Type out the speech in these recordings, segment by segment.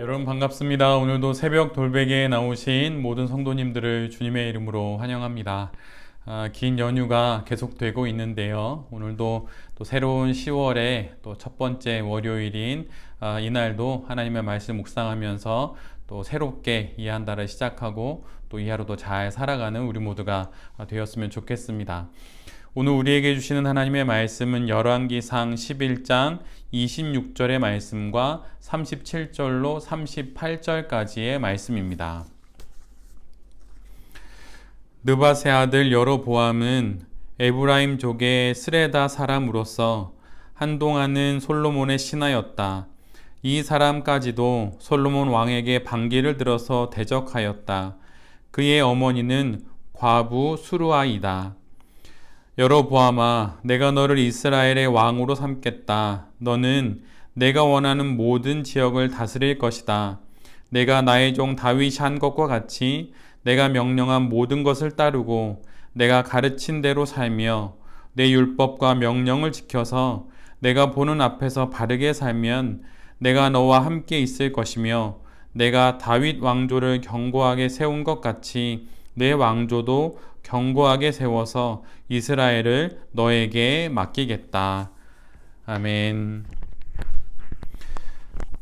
여러분 반갑습니다. 오늘도 새벽 돌베개에 나오신 모든 성도님들을 주님의 이름으로 환영합니다. 긴 연휴가 계속되고 있는데요. 오늘도 또 새로운 10월의 또 첫 번째 월요일인 이날도 하나님의 말씀 묵상하면서 또 새롭게 이 한 달을 시작하고 또 이 하루도 잘 살아가는 우리 모두가 되었으면 좋겠습니다. 오늘 우리에게 주시는 하나님의 말씀은 열왕기상 11장 26절의 말씀과 37절로 38절까지의 말씀입니다. 느밧의 아들 여로보암은 에브라임 족의 스레다 사람으로서 한동안은 솔로몬의 신하였다. 이 사람까지도 솔로몬 왕에게 반기를 들어서 대적하였다. 그의 어머니는 과부 수르아이다. 여로보암아, 내가 너를 이스라엘의 왕으로 삼겠다. 너는 내가 원하는 모든 지역을 다스릴 것이다. 내가 나의 종 다윗이 한 것과 같이 내가 명령한 모든 것을 따르고 내가 가르친 대로 살며 내 율법과 명령을 지켜서 내가 보는 앞에서 바르게 살면 내가 너와 함께 있을 것이며 내가 다윗 왕조를 견고하게 세운 것 같이 내 왕조도 견고하게 세워서 이스라엘을 너에게 맡기겠다. 아멘.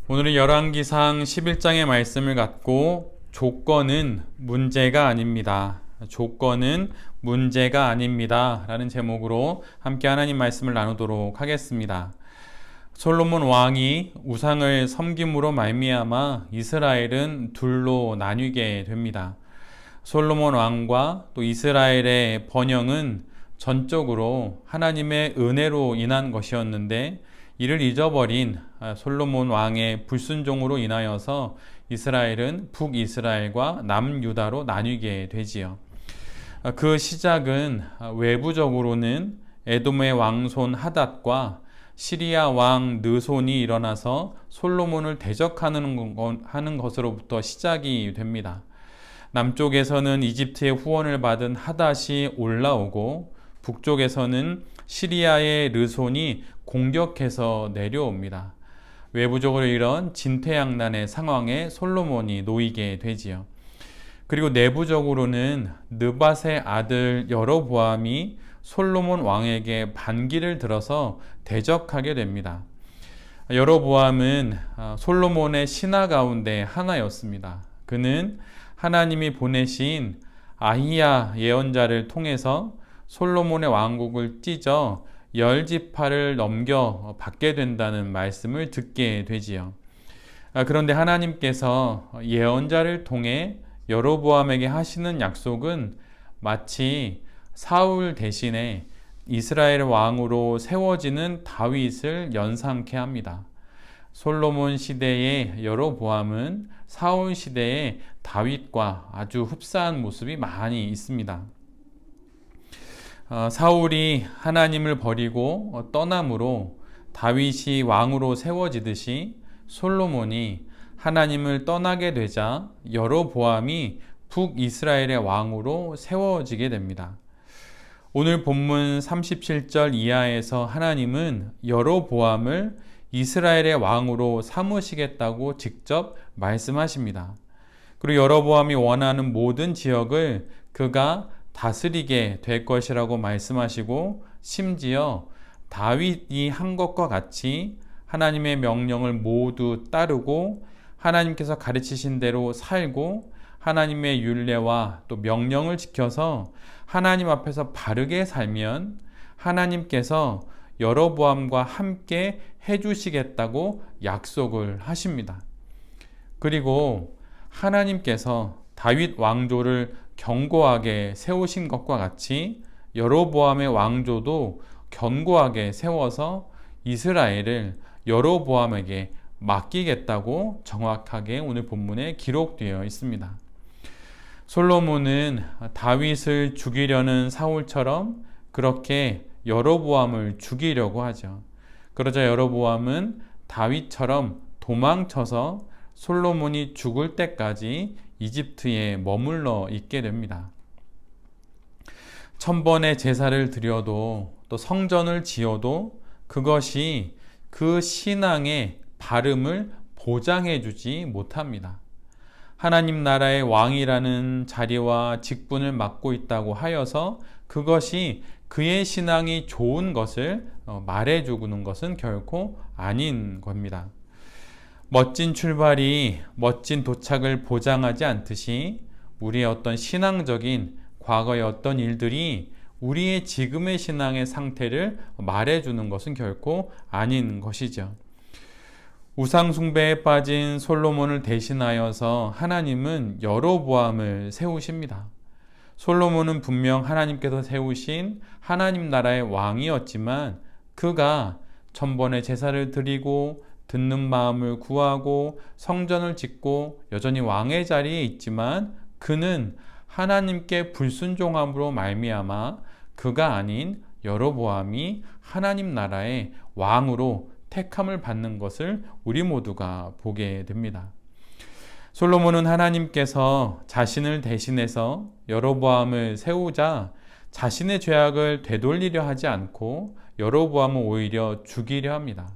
오늘은 열왕기상 11장의 말씀을 갖고 조건은 문제가 아닙니다. 조건은 문제가 아닙니다. 라는 제목으로 함께 하나님 말씀을 나누도록 하겠습니다. 솔로몬 왕이 우상을 섬김으로 말미암아 이스라엘은 둘로 나뉘게 됩니다. 솔로몬 왕과 또 이스라엘의 번영은 전적으로 하나님의 은혜로 인한 것이었는데 이를 잊어버린 솔로몬 왕의 불순종으로 인하여서 이스라엘은 북이스라엘과 남유다로 나뉘게 되지요. 그 시작은 외부적으로는 에돔의 왕손 하닷과 시리아 왕 느손이 일어나서 솔로몬을 대적하는 것으로부터 시작이 됩니다. 남쪽에서는 이집트의 후원을 받은 하닷이 올라오고 북쪽에서는 시리아의 르손이 공격해서 내려옵니다. 외부적으로 이런 진퇴양난의 상황에 솔로몬이 놓이게 되지요. 그리고 내부적으로는 느밧의 아들 여로보암이 솔로몬 왕에게 반기를 들어서 대적하게 됩니다. 여로보암은 솔로몬의 신하 가운데 하나였습니다. 그는 하나님이 보내신 아히야 예언자를 통해서 솔로몬의 왕국을 찢어 10지파를 넘겨 받게 된다는 말씀을 듣게 되지요. 그런데 하나님께서 예언자를 통해 여로보암에게 하시는 약속은 마치 사울 대신에 이스라엘 왕으로 세워지는 다윗을 연상케 합니다. 솔로몬 시대의 여로보암은 사울 시대의 다윗과 아주 흡사한 모습이 많이 있습니다. 사울이 하나님을 버리고 떠남으로 다윗이 왕으로 세워지듯이 솔로몬이 하나님을 떠나게 되자 여로보암이 북이스라엘의 왕으로 세워지게 됩니다. 오늘 본문 37절 이하에서 하나님은 여로보암을 이스라엘의 왕으로 삼으시겠다고 직접 말씀하십니다. 그리고 여로보암이 원하는 모든 지역을 그가 다스리게 될 것이라고 말씀하시고 심지어 다윗이 한 것과 같이 하나님의 명령을 모두 따르고 하나님께서 가르치신 대로 살고 하나님의 율례와 또 명령을 지켜서 하나님 앞에서 바르게 살면 하나님께서 여로보암과 함께 해주시겠다고 약속을 하십니다. 그리고 하나님께서 다윗 왕조를 견고하게 세우신 것과 같이 여로보암의 왕조도 견고하게 세워서 이스라엘을 여로보암에게 맡기겠다고 정확하게 오늘 본문에 기록되어 있습니다. 솔로몬은 다윗을 죽이려는 사울처럼 그렇게 여로보암을 죽이려고 하죠. 그러자 여로보암은 다윗처럼 도망쳐서 솔로몬이 죽을 때까지 이집트에 머물러 있게 됩니다. 1000번의 제사를 드려도 또 성전을 지어도 그것이 그 신앙의 발음을 보장해주지 못합니다. 하나님 나라의 왕이라는 자리와 직분을 맡고 있다고 하여서 그것이 그의 신앙이 좋은 것을 말해주는 것은 결코 아닌 겁니다. 멋진 출발이 멋진 도착을 보장하지 않듯이 우리의 어떤 신앙적인 과거의 어떤 일들이 우리의 지금의 신앙의 상태를 말해주는 것은 결코 아닌 것이죠. 우상숭배에 빠진 솔로몬을 대신하여서 하나님은 여로보암을 세우십니다. 솔로몬은 분명 하나님께서 세우신 하나님 나라의 왕이었지만 그가 천번의 제사를 드리고 듣는 마음을 구하고 성전을 짓고 여전히 왕의 자리에 있지만 그는 하나님께 불순종함으로 말미암아 그가 아닌 여로보암이 하나님 나라의 왕으로 택함을 받는 것을 우리 모두가 보게 됩니다. 솔로몬은 하나님께서 자신을 대신해서 여로보암을 세우자 자신의 죄악을 되돌리려 하지 않고 여로보암을 오히려 죽이려 합니다.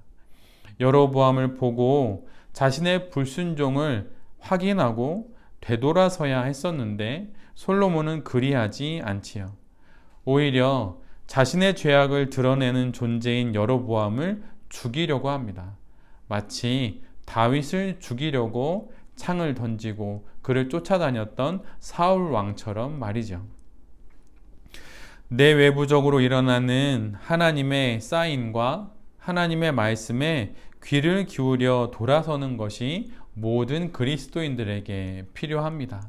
여로보암을 보고 자신의 불순종을 확인하고 되돌아서야 했었는데 솔로몬은 그리하지 않지요. 오히려 자신의 죄악을 드러내는 존재인 여로보암을 죽이려고 합니다. 마치 다윗을 죽이려고 창을 던지고 그를 쫓아다녔던 사울 왕처럼 말이죠. 내 외부적으로 일어나는 하나님의 사인과 하나님의 말씀에 귀를 기울여 돌아서는 것이 모든 그리스도인들에게 필요합니다.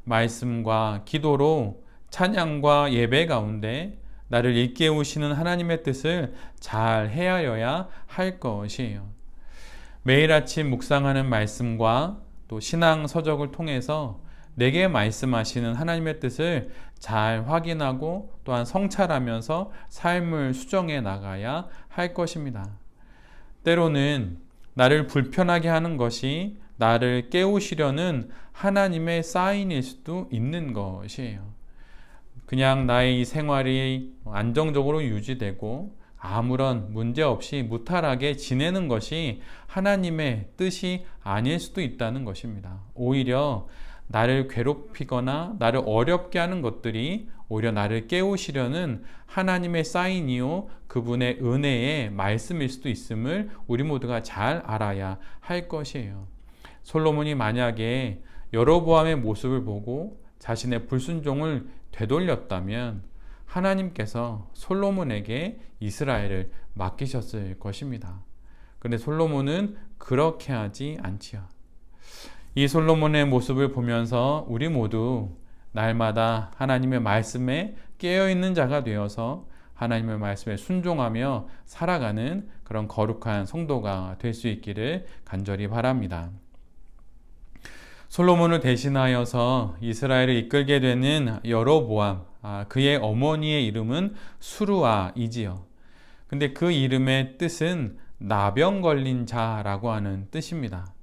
말씀과 기도로 찬양과 예배 가운데 나를 일깨우시는 하나님의 뜻을 잘 헤아려야 할 것이에요. 매일 아침 묵상하는 말씀과 또 신앙 서적을 통해서 내게 말씀하시는 하나님의 뜻을 잘 확인하고 또한 성찰하면서 삶을 수정해 나가야 할 것입니다. 때로는 나를 불편하게 하는 것이 나를 깨우시려는 하나님의 사인일 수도 있는 것이에요. 그냥 나의 이 생활이 안정적으로 유지되고 아무런 문제 없이 무탈하게 지내는 것이 하나님의 뜻이 아닐 수도 있다는 것입니다. 오히려 나를 괴롭히거나 나를 어렵게 하는 것들이 오히려 나를 깨우시려는 하나님의 사인이요 그분의 은혜의 말씀일 수도 있음을 우리 모두가 잘 알아야 할 것이에요. 솔로몬이 만약에 여로보암의 모습을 보고 자신의 불순종을 되돌렸다면 하나님께서 솔로몬에게 이스라엘을 맡기셨을 것입니다. 그런데 솔로몬은 그렇게 하지 않지요. 이 솔로몬의 모습을 보면서 우리 모두 날마다 하나님의 말씀에 깨어있는 자가 되어서 하나님의 말씀에 순종하며 살아가는 그런 거룩한 성도가 될 수 있기를 간절히 바랍니다. 솔로몬을 대신하여서 이스라엘을 이끌게 되는 여로보암, 그의 어머니의 이름은 수르아이지요. 근데 그 이름의 뜻은 나병 걸린 자라고 하는 뜻입니다.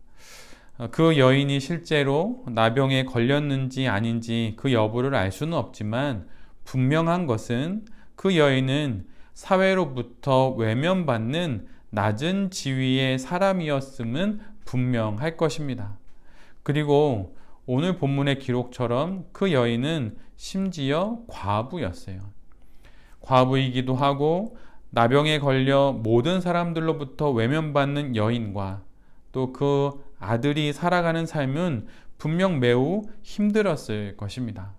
그 여인이 실제로 나병에 걸렸는지 아닌지 그 여부를 알 수는 없지만 분명한 것은 그 여인은 사회로부터 외면받는 낮은 지위의 사람이었음은 분명할 것입니다. 그리고 오늘 본문의 기록처럼 그 여인은 심지어 과부였어요. 과부이기도 하고 나병에 걸려 모든 사람들로부터 외면받는 여인과 또 그 아들이 살아가는 삶은 분명 매우 힘들었을 것입니다.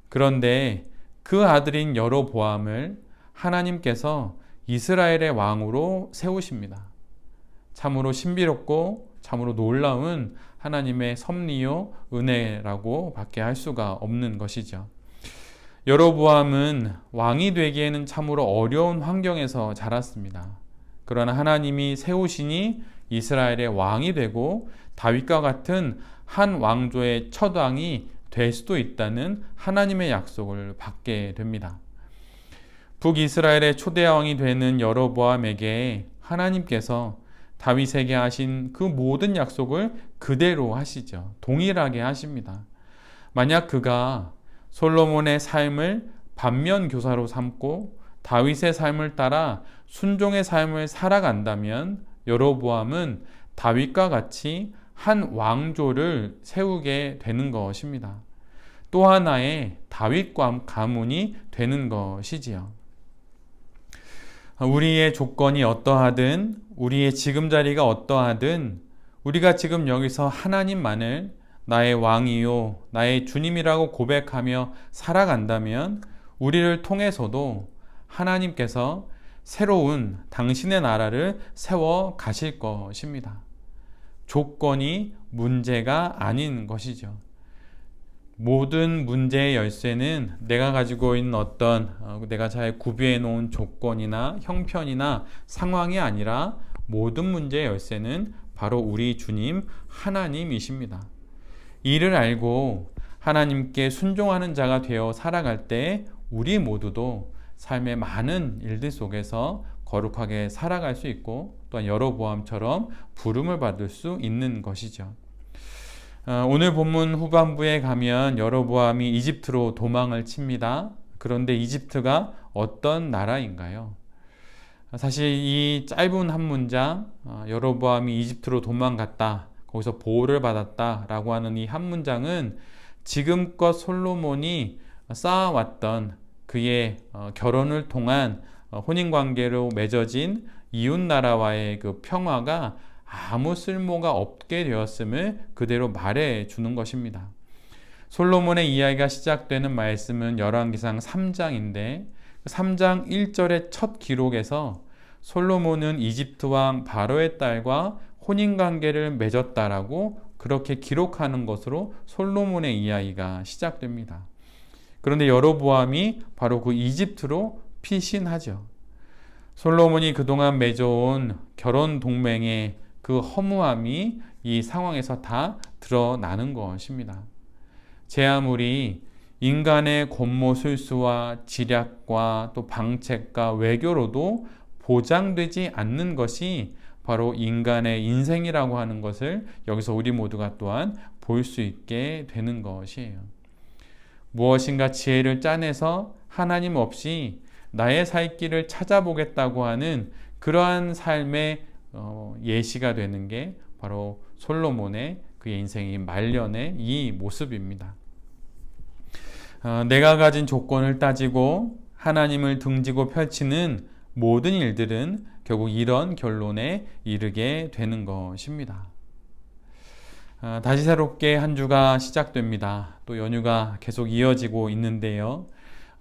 그런데 그 아들인 여로보암을 하나님께서 이스라엘의 왕으로 세우십니다. 참으로 신비롭고 참으로 놀라운 하나님의 섭리요 은혜라고 밖에 할 수가 없는 것이죠. 여로보암은 왕이 되기에는 참으로 어려운 환경에서 자랐습니다. 그러나 하나님이 세우시니 이스라엘의 왕이 되고 다윗과 같은 한 왕조의 첫 왕이 될 수도 있다는 하나님의 약속을 받게 됩니다. 북이스라엘의 초대 왕이 되는 여로보암에게 하나님께서 다윗에게 하신 그 모든 약속을 그대로 하시죠. 동일하게 하십니다. 만약 그가 솔로몬의 삶을 반면교사로 삼고 다윗의 삶을 따라 순종의 삶을 살아간다면 여로보암은 다윗과 같이 한 왕조를 세우게 되는 것입니다. 또 하나의 다윗 가문이 되는 것이지요. 우리의 조건이 어떠하든, 우리의 지금 자리가 어떠하든, 우리가 지금 여기서 하나님만을 나의 왕이요, 나의 주님이라고 고백하며 살아간다면 우리를 통해서도 하나님께서 새로운 당신의 나라를 세워 가실 것입니다. 조건이 문제가 아닌 것이죠. 모든 문제의 열쇠는 내가 가지고 있는 어떤 내가 잘 구비해 놓은 조건이나 형편이나 상황이 아니라 모든 문제의 열쇠는 바로 우리 주님 하나님이십니다. 이를 알고 하나님께 순종하는 자가 되어 살아갈 때 우리 모두도 삶의 많은 일들 속에서 거룩하게 살아갈 수 있고 또한 여로보암처럼 부름을 받을 수 있는 것이죠. 오늘 본문 후반부에 가면 여로보암이 이집트로 도망을 칩니다. 그런데 이집트가 어떤 나라인가요? 사실 이 짧은 한 문장, 여로보암이 이집트로 도망갔다, 거기서 보호를 받았다라고 하는 이 한 문장은 지금껏 솔로몬이 쌓아왔던 그의 결혼을 통한 혼인관계로 맺어진 이웃나라와의 그 평화가 아무 쓸모가 없게 되었음을 그대로 말해 주는 것입니다. 솔로몬의 이야기가 시작되는 말씀은 열왕기상 3장인데 3장 1절의 첫 기록에서 솔로몬은 이집트 왕 바로의 딸과 혼인관계를 맺었다라고 그렇게 기록하는 것으로 솔로몬의 이야기가 시작됩니다. 그런데 여로보암이 바로 그 이집트로 피신하죠. 솔로몬이 그동안 맺어온 결혼 동맹의 그 허무함이 이 상황에서 다 드러나는 것입니다. 제 아무리 인간의 권모술수와 지략과 또 방책과 외교로도 보장되지 않는 것이 바로 인간의 인생이라고 하는 것을 여기서 우리 모두가 또한 볼 수 있게 되는 것이에요. 무엇인가 지혜를 짜내서 하나님 없이 나의 살 길을 찾아보겠다고 하는 그러한 삶의 예시가 되는 게 바로 솔로몬의 그의 인생의 말년의 이 모습입니다. 내가 가진 조건을 따지고 하나님을 등지고 펼치는 모든 일들은 결국 이런 결론에 이르게 되는 것입니다. 다시 새롭게 한 주가 시작됩니다. 또 연휴가 계속 이어지고 있는데요.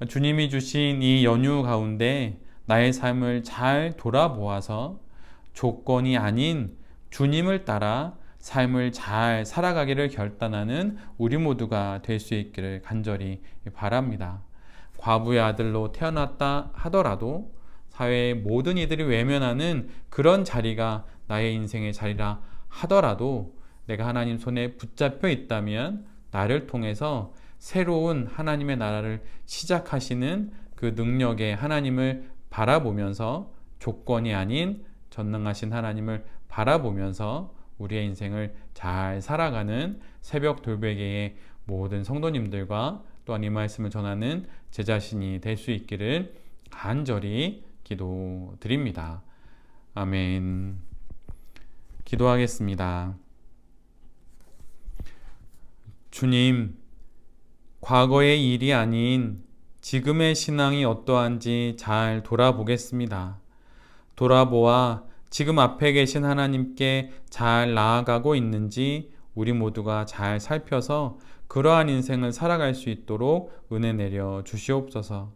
주님이 주신 이 연휴 가운데 나의 삶을 잘 돌아보아서 조건이 아닌 주님을 따라 삶을 잘 살아가기를 결단하는 우리 모두가 될 수 있기를 간절히 바랍니다. 과부의 아들로 태어났다 하더라도 사회의 모든 이들이 외면하는 그런 자리가 나의 인생의 자리라 하더라도 내가 하나님 손에 붙잡혀 있다면 나를 통해서 새로운 하나님의 나라를 시작하시는 그 능력의 하나님을 바라보면서 조건이 아닌 전능하신 하나님을 바라보면서 우리의 인생을 잘 살아가는 새벽 돌베개의 모든 성도님들과 또한 이 말씀을 전하는 제 자신이 될 수 있기를 간절히 기도드립니다. 아멘. 기도하겠습니다. 주님, 과거의 일이 아닌 지금의 신앙이 어떠한지 잘 돌아보겠습니다. 돌아보아 지금 앞에 계신 하나님께 잘 나아가고 있는지 우리 모두가 잘 살펴서 그러한 인생을 살아갈 수 있도록 은혜 내려 주시옵소서.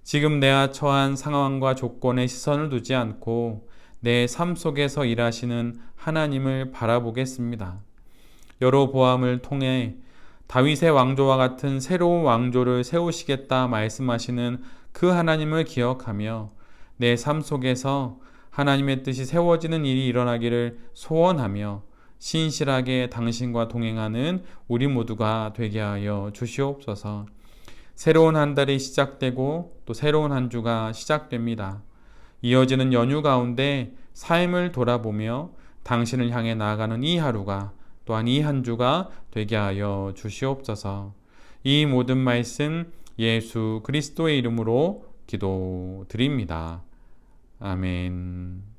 지금 내가 처한 상황과 조건에 시선을 두지 않고 내 삶 속에서 일하시는 하나님을 바라보겠습니다. 여로보암을 통해 다윗의 왕조와 같은 새로운 왕조를 세우시겠다 말씀하시는 그 하나님을 기억하며 내 삶 속에서 하나님의 뜻이 세워지는 일이 일어나기를 소원하며 신실하게 당신과 동행하는 우리 모두가 되게 하여 주시옵소서. 새로운 한 달이 시작되고 또 새로운 한 주가 시작됩니다. 이어지는 연휴 가운데 삶을 돌아보며 당신을 향해 나아가는 이 하루가 또한 이 한 주가 되게 하여 주시옵소서. 이 모든 말씀 예수 그리스도의 이름으로 기도드립니다. 아멘.